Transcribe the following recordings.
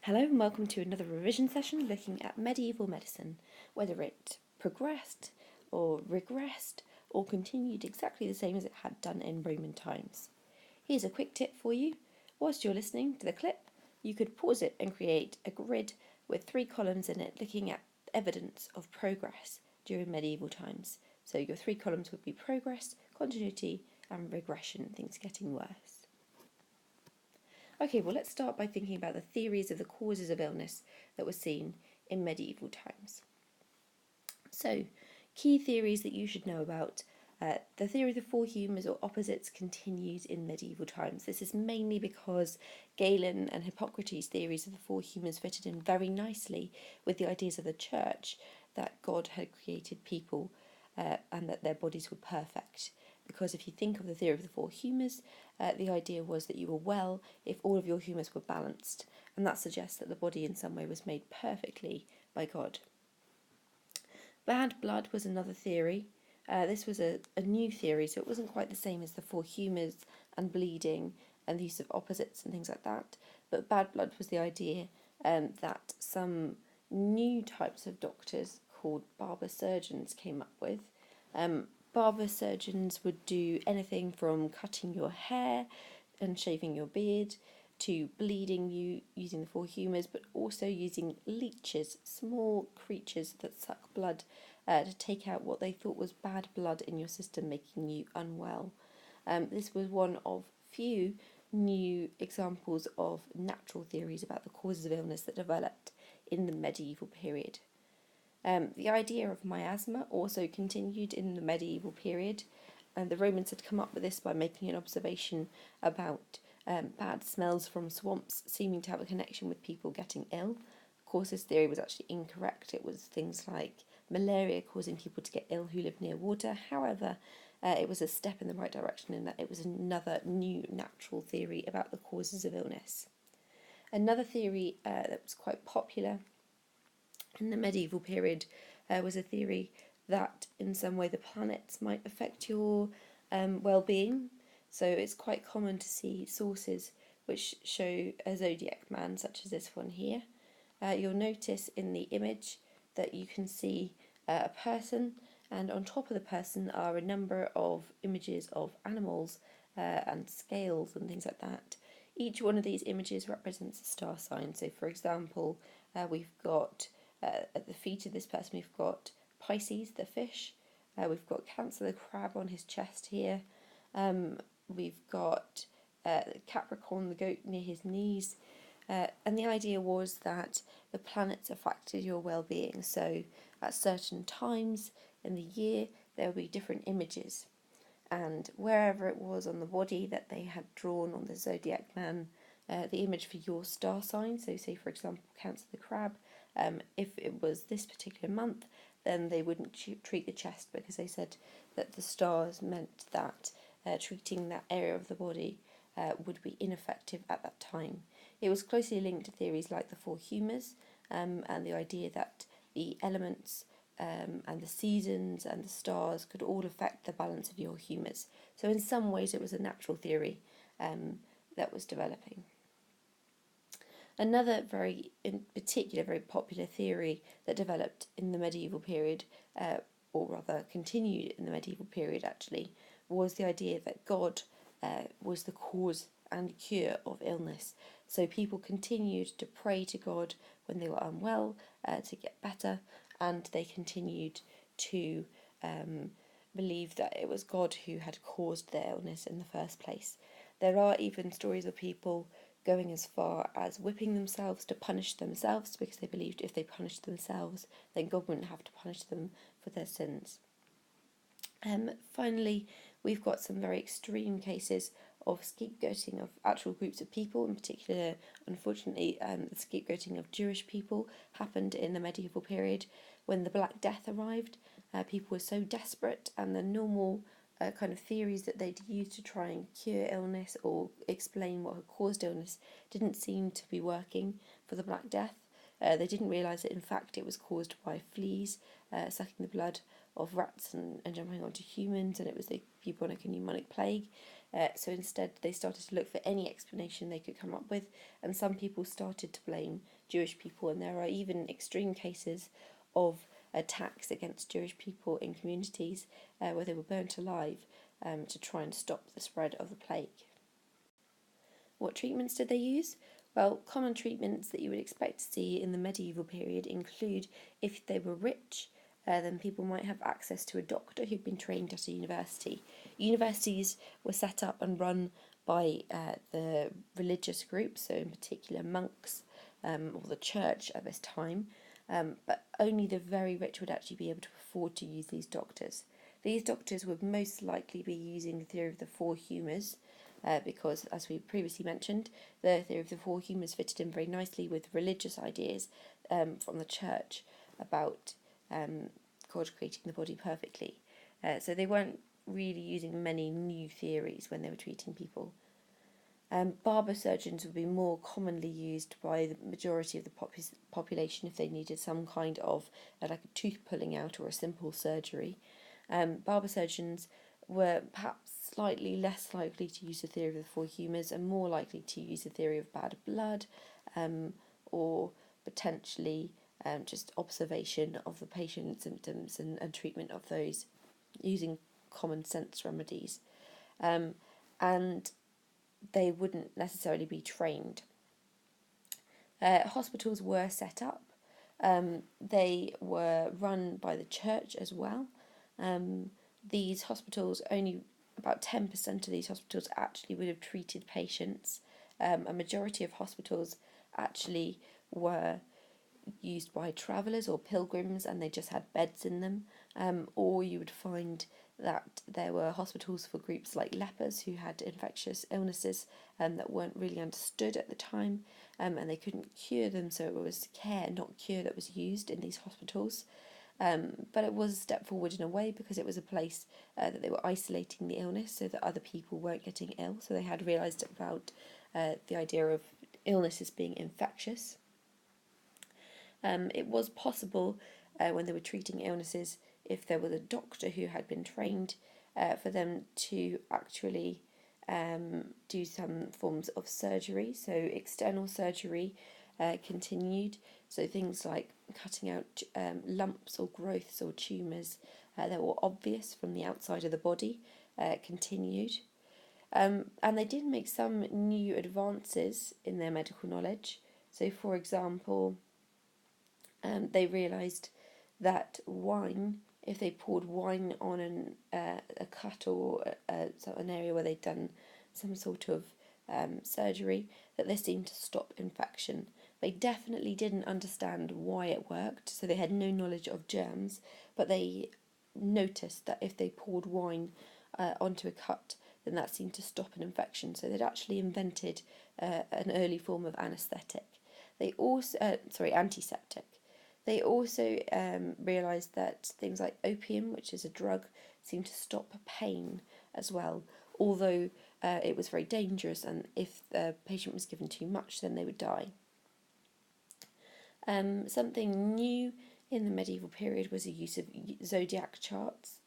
Hello and welcome to another revision session looking at medieval medicine, whether it progressed or regressed or continued exactly the same as it had done in Roman times. Here's a quick tip for you. Whilst you're listening to the clip, you could pause it and create a grid with 3 columns in it looking at evidence of progress during medieval times. So your 3 columns would be progress, continuity and regression, things getting worse. Okay, well, let's start by thinking about the theories of the causes of illness that were seen in medieval times. So, key theories that you should know about. The theory of the 4 humours or opposites continued in medieval times. This is mainly because Galen and Hippocrates' theories of the 4 humours fitted in very nicely with the ideas of the church that God had created people and that their bodies were perfect. Because if you think of the theory of the 4 humours, the idea was that you were well if all of your humours were balanced, and that suggests that the body in some way was made perfectly by God. Bad blood was another theory. This was a new theory, so it wasn't quite the same as the 4 humours and bleeding and the use of opposites and things like that, but bad blood was the idea that some new types of doctors called barber surgeons came up with. Barber surgeons would do anything from cutting your hair and shaving your beard to bleeding you using the 4 humours, but also using leeches, small creatures that suck blood to take out what they thought was bad blood in your system, making you unwell. This was one of few new examples of natural theories about the causes of illness that developed in the medieval period. The idea of miasma also continued in the medieval period, and the Romans had come up with this by making an observation about bad smells from swamps seeming to have a connection with people getting ill. Of course, this theory was actually incorrect. It was things like malaria causing people to get ill who lived near water. However, it was a step in the right direction in that it was another new natural theory about the causes of illness. Another theory that was quite popular in the medieval period was a theory that in some way the planets might affect your well-being. So it's quite common to see sources which show a zodiac man, such as this one here. You'll notice in the image that you can see a person, and on top of the person are a number of images of animals and scales and things like that. Each one of these images represents a star sign. So, for example, we've got at the feet of this person, we've got Pisces, the fish. We've got Cancer, the crab, on his chest here. We've got Capricorn, the goat, near his knees. And the idea was that the planets affected your well-being. So at certain times in the year, there will be different images. And wherever it was on the body that they had drawn on the zodiac man, the image for your star sign, so say for example Cancer the crab, if it was this particular month, then they wouldn't treat the chest because they said that the stars meant that treating that area of the body would be ineffective at that time. It was closely linked to theories like the 4 humours and the idea that the elements and the seasons and the stars could all affect the balance of your humours. So in some ways it was a natural theory that was developing. Another very popular theory that developed in the medieval period, or rather continued in the medieval period actually, was the idea that God was the cause and cure of illness. So people continued to pray to God when they were unwell to get better, and they continued to believe that it was God who had caused their illness in the first place. There are even stories of people going as far as whipping themselves to punish themselves because they believed if they punished themselves, then God wouldn't have to punish them for their sins. Finally, we've got some very extreme cases of scapegoating of actual groups of people. In particular, unfortunately, the scapegoating of Jewish people happened in the medieval period when the Black Death arrived. People were so desperate, and the normal kind of theories that they'd use to try and cure illness or explain what had caused illness didn't seem to be working for the Black Death. They didn't realise that in fact it was caused by fleas sucking the blood of rats and jumping onto humans, and it was the bubonic and pneumonic plague. So instead, they started to look for any explanation they could come up with, and some people started to blame Jewish people, and there are even extreme cases of attacks against Jewish people in communities where they were burnt alive to try and stop the spread of the plague. What treatments did they use? Well, common treatments that you would expect to see in the medieval period include, if they were rich, then people might have access to a doctor who'd been trained at a university. Universities were set up and run by the religious groups, so in particular monks or the church at this time, but only the very rich would actually be able to afford to use these doctors. These doctors would most likely be using the theory of the four humours, because, as we previously mentioned, the theory of the four humours fitted in very nicely with religious ideas from the church about God creating the body perfectly. So they weren't really using many new theories when they were treating people. Barber surgeons would be more commonly used by the majority of the population if they needed some kind of like a tooth pulling out or a simple surgery. Barber surgeons were perhaps slightly less likely to use the theory of the four humours and more likely to use the theory of bad blood, or potentially just observation of the patient's symptoms and treatment of those using common sense remedies. And they wouldn't necessarily be trained. Hospitals were set up. They were run by the church as well. These hospitals, only about 10% of these hospitals actually would have treated patients. A majority of hospitals actually were used by travellers or pilgrims, and they just had beds in them. Or you would find that there were hospitals for groups like lepers who had infectious illnesses that weren't really understood at the time, and they couldn't cure them, so it was care, not cure, that was used in these hospitals. But it was a step forward in a way, because it was a place that they were isolating the illness so that other people weren't getting ill. So they had realised about the idea of illnesses being infectious. It was possible when they were treating illnesses, if there was a doctor who had been trained, for them to actually do some forms of surgery. So external surgery continued. So things like cutting out lumps or growths or tumours that were obvious from the outside of the body continued. And they did make some new advances in their medical knowledge. So, for example, they realised that wine, if they poured wine on a cut or an area where they'd done some sort of surgery, that this seemed to stop infection. They definitely didn't understand why it worked, so they had no knowledge of germs, but they noticed that if they poured wine onto a cut, then that seemed to stop an infection. So they'd actually invented an early form of anaesthetic. They also, antiseptic. They also realised that things like opium, which is a drug, seemed to stop pain as well, although it was very dangerous, and if the patient was given too much, then they would die. Something new in the medieval period was the use of zodiac charts,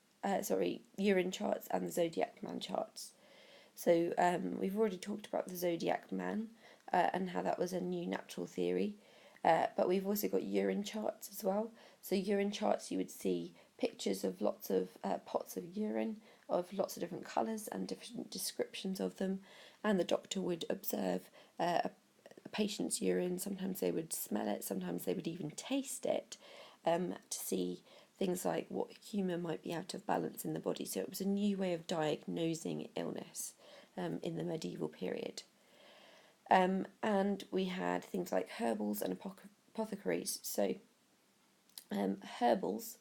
urine charts and the zodiac man charts. So we've already talked about the zodiac man and how that was a new natural theory. But we've also got urine charts as well. So urine charts, you would see pictures of lots of pots of urine of lots of different colours and different descriptions of them, and the doctor would observe a patient's urine. Sometimes they would smell it, sometimes they would even taste it to see things like what humour might be out of balance in the body. So it was a new way of diagnosing illness in the medieval period. And we had things like herbals and apothecaries. So herbals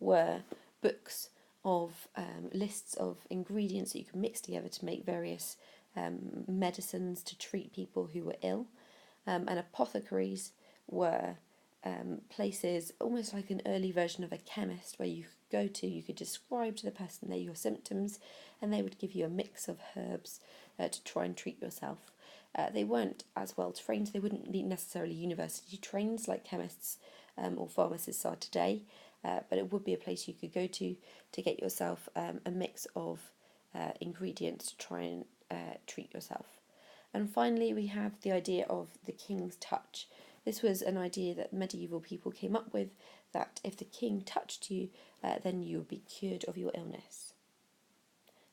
were books of lists of ingredients that you could mix together to make various medicines to treat people who were ill. And apothecaries were places almost like an early version of a chemist, where you could go to, you could describe to the person your symptoms, and they would give you a mix of herbs to try and treat yourself. They weren't as well trained, they wouldn't be necessarily university trained like chemists or pharmacists are today, but it would be a place you could go to get yourself a mix of ingredients to try and treat yourself. And finally, we have the idea of the king's touch. This was an idea that medieval people came up with, that if the king touched you, then you would be cured of your illness.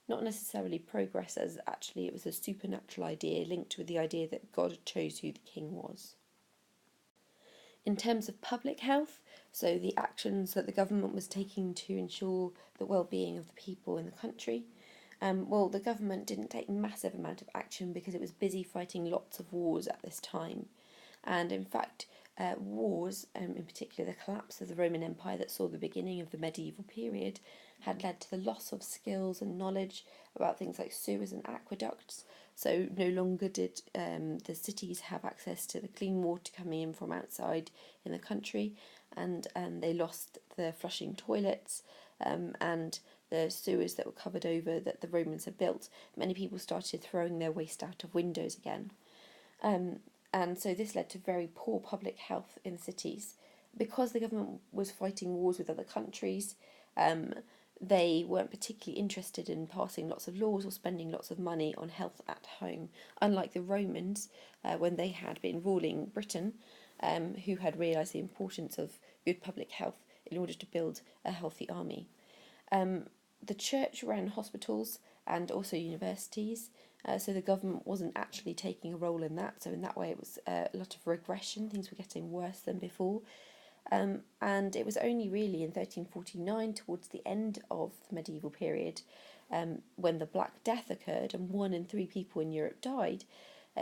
Not necessarily progress, as actually it was a supernatural idea linked with the idea that God chose who the king was. In terms of public health, so the actions that the government was taking to ensure the well-being of the people in the country, well, the government didn't take massive amount of action because it was busy fighting lots of wars at this time. And in fact, wars, in particular the collapse of the Roman Empire that saw the beginning of the medieval period, had led to the loss of skills and knowledge about things like sewers and aqueducts. So no longer did the cities have access to the clean water coming in from outside in the country, and they lost the flushing toilets and the sewers that were covered over that the Romans had built. Many people started throwing their waste out of windows again. And so this led to very poor public health in cities. Because the government was fighting wars with other countries, they weren't particularly interested in passing lots of laws or spending lots of money on health at home, unlike the Romans, when they had been ruling Britain, who had realised the importance of good public health in order to build a healthy army. The church ran hospitals and also universities, so the government wasn't actually taking a role in that. So in that way it was a lot of regression, things were getting worse than before. And it was only really in 1349, towards the end of the medieval period, when the Black Death occurred and 1 in 3 people in Europe died,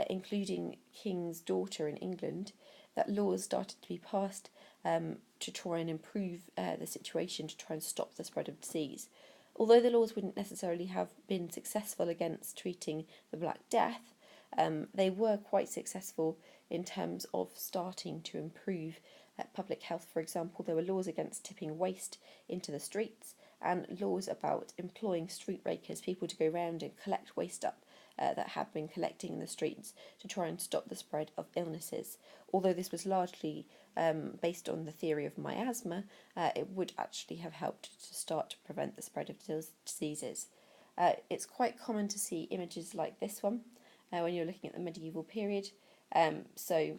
including King's daughter in England, that laws started to be passed to try and improve the situation, to try and stop the spread of disease. Although the laws wouldn't necessarily have been successful against treating the Black Death, they were quite successful in terms of starting to improve public health. For example, there were laws against tipping waste into the streets and laws about employing street rakers, people to go round and collect waste up that had been collecting in the streets to try and stop the spread of illnesses. Although this was largely based on the theory of miasma, it would actually have helped to start to prevent the spread of diseases. It's quite common to see images like this one when you're looking at the medieval period. So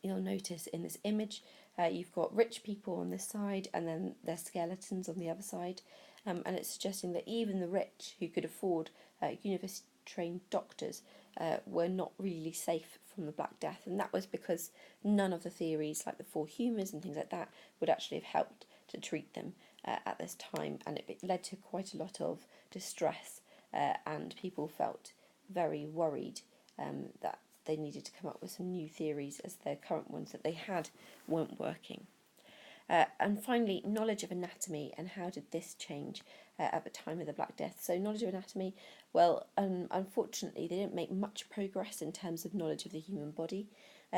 you'll notice in this image you've got rich people on this side and then their skeletons on the other side, and it's suggesting that even the rich who could afford university trained doctors were not really safe from the Black Death, and that was because none of the theories like the 4 humours and things like that would actually have helped to treat them at this time, and it led to quite a lot of distress, and people felt very worried that they needed to come up with some new theories as the current ones that they had weren't working. And finally, knowledge of anatomy, and how did this change at the time of the Black Death? So knowledge of anatomy, well, unfortunately they didn't make much progress in terms of knowledge of the human body.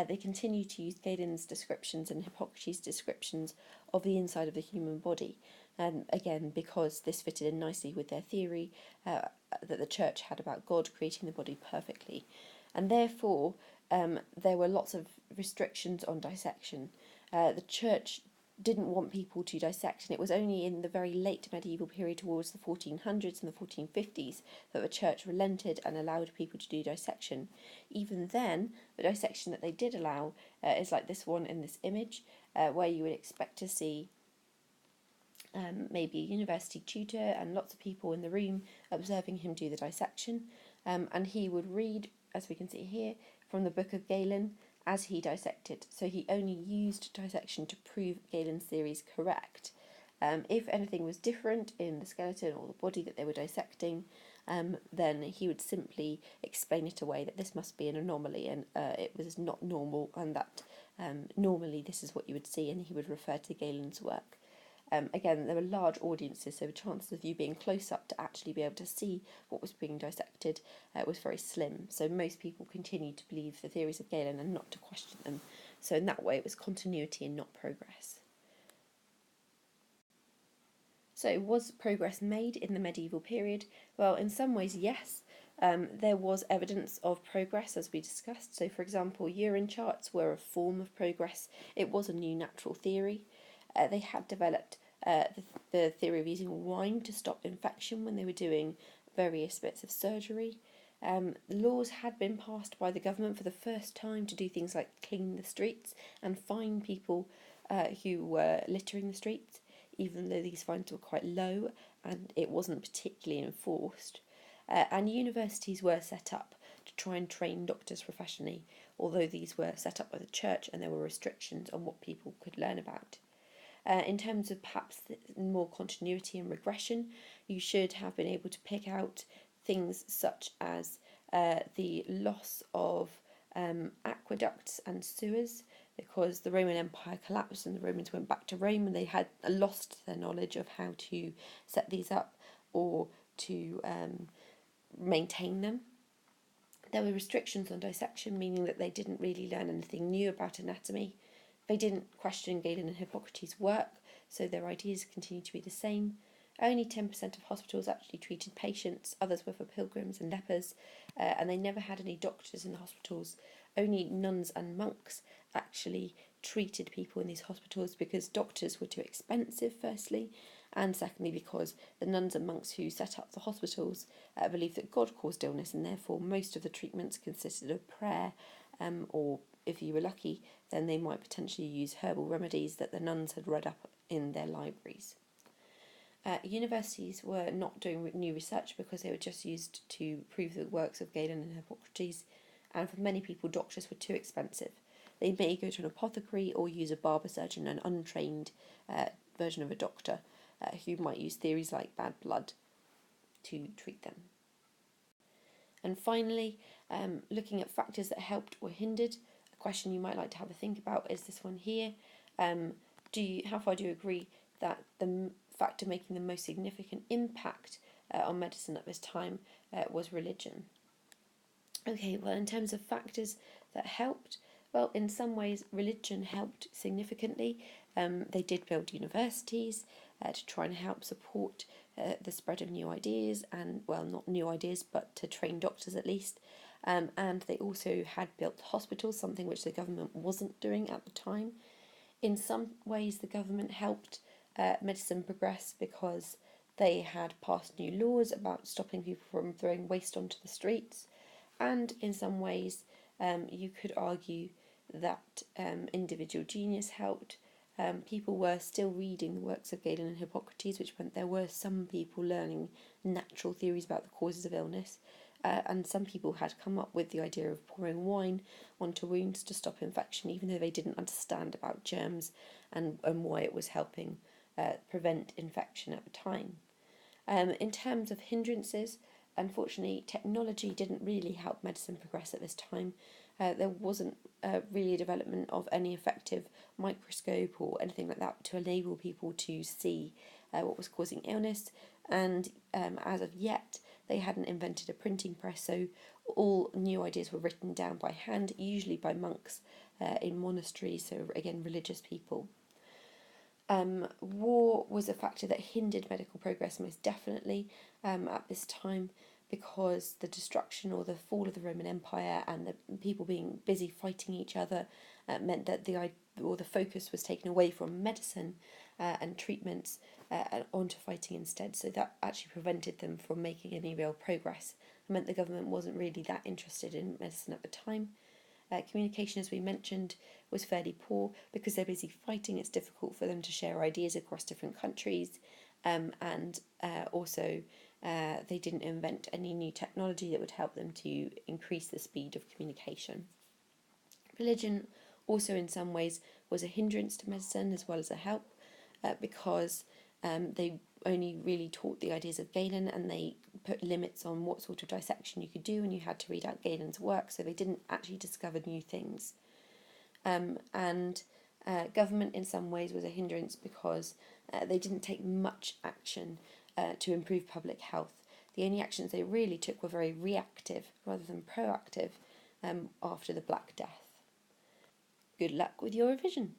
They continued to use Galen's descriptions and Hippocrates' descriptions of the inside of the human body, again because this fitted in nicely with their theory that the church had about God creating the body perfectly. And therefore there were lots of restrictions on dissection. The church didn't want people to dissect, and it was only in the very late medieval period towards the 1400s and the 1450s that the church relented and allowed people to do dissection. Even then, the dissection that they did allow is like this one in this image, where you would expect to see maybe a university tutor and lots of people in the room observing him do the dissection, and he would read, as we can see here, from the Book of Galen as he dissected. So he only used dissection to prove Galen's theories correct. If anything was different in the skeleton or the body that they were dissecting, then he would simply explain it away, that this must be an anomaly and it was not normal, and that normally this is what you would see, and he would refer to Galen's work. Again, there were large audiences, so the chances of you being close up to actually be able to see what was being dissected was very slim. So most people continued to believe the theories of Galen and not to question them. So in that way it was continuity and not progress. So was progress made in the medieval period? Well, in some ways, yes. There was evidence of progress, as we discussed. So, for example, urine charts were a form of progress. It was a new natural theory. they had developed the theory of using wine to stop infection when they were doing various bits of surgery. Laws had been passed by the government for the first time to do things like clean the streets and fine people who were littering the streets, even though these fines were quite low and it wasn't particularly enforced. And universities were set up to try and train doctors professionally, although these were set up by the church and there were restrictions on what people could learn about. In terms of perhaps more continuity and regression, you should have been able to pick out things such as the loss of aqueducts and sewers, because the Roman Empire collapsed and the Romans went back to Rome and they had lost their knowledge of how to set these up or to maintain them. There were restrictions on dissection, meaning that they didn't really learn anything new about anatomy. They didn't question Galen and Hippocrates' work, so their ideas continued to be the same. Only 10% of hospitals actually treated patients, others were for pilgrims and lepers, and they never had any doctors in the hospitals. Only nuns and monks actually treated people in these hospitals because doctors were too expensive, firstly, and secondly because the nuns and monks who set up the hospitals believed that God caused illness, and therefore most of the treatments consisted of prayer, or if you were lucky, then they might potentially use herbal remedies that the nuns had read up in their libraries. Universities were not doing new research because they were just used to prove the works of Galen and Hippocrates, and for many people doctors were too expensive. They may go to an apothecary or use a barber surgeon, an untrained version of a doctor, who might use theories like bad blood to treat them. And finally, looking at factors that helped or hindered, a question you might like to have a think about is this one here. How far do you agree that the factor making the most significant impact on medicine at this time was religion? Okay, well, in terms of factors that helped, well, in some ways, religion helped significantly. They did build universities to try and help support the spread of new ideas, and, well, not new ideas, but to train doctors at least. And they also had built hospitals, something which the government wasn't doing at the time. In some ways, the government helped medicine progress because they had passed new laws about stopping people from throwing waste onto the streets. And in some ways, you could argue that individual genius helped. People were still reading the works of Galen and Hippocrates, which meant there were some people learning natural theories about the causes of illness, and some people had come up with the idea of pouring wine onto wounds to stop infection, even though they didn't understand about germs and why it was helping prevent infection at the time. In terms of hindrances, unfortunately, technology didn't really help medicine progress at this time. There wasn't really a development of any effective microscope or anything like that to enable people to see what was causing illness, and as of yet, they hadn't invented a printing press, so all new ideas were written down by hand, usually by monks in monasteries, so again, religious people. War was a factor that hindered medical progress most definitely at this time, because the destruction or the fall of the Roman Empire and the people being busy fighting each other meant that the focus was taken away from medicine and treatments and onto fighting instead. So that actually prevented them from making any real progress. It meant the government wasn't really that interested in medicine at the time. Communication, as we mentioned, was fairly poor because they're busy fighting. It's difficult for them to share ideas across different countries, and also they didn't invent any new technology that would help them to increase the speed of communication. Religion also in some ways was a hindrance to medicine as well as a help, because they only really taught the ideas of Galen, and they put limits on what sort of dissection you could do, and you had to read out Galen's work, so they didn't actually discover new things. And government in some ways was a hindrance because they didn't take much action to improve public health. The only actions they really took were very reactive rather than proactive after the Black Death. Good luck with your revision.